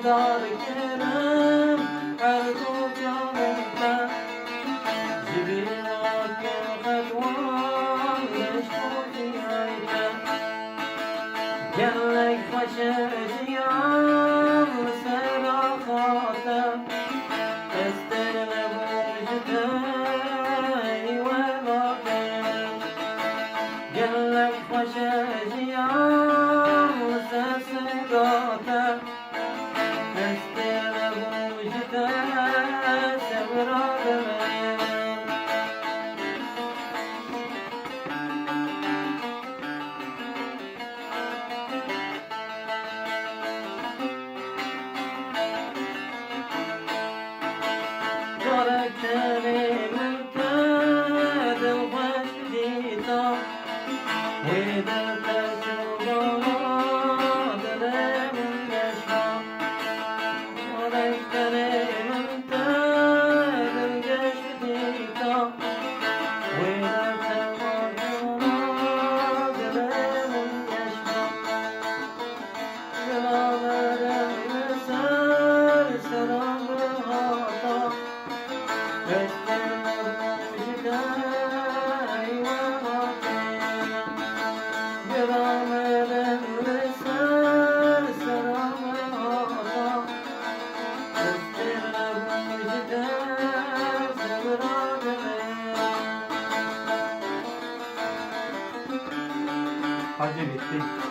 دار كرم عرضو جامعتا جبينك خطوان لشكوتي عيتا قالك خشجيان سرا خاطر استغلب وجدي وضعتين قالك خشجيان سسقاطر استغلب وجدي سبرا دمين تركتني من كاد وحديتا وإذا تشغلت لم يشفى تركتني من كاد وحديتا وإذا تشغلت لم يشفى بلا مسار سراب غاطا Hacı bitti.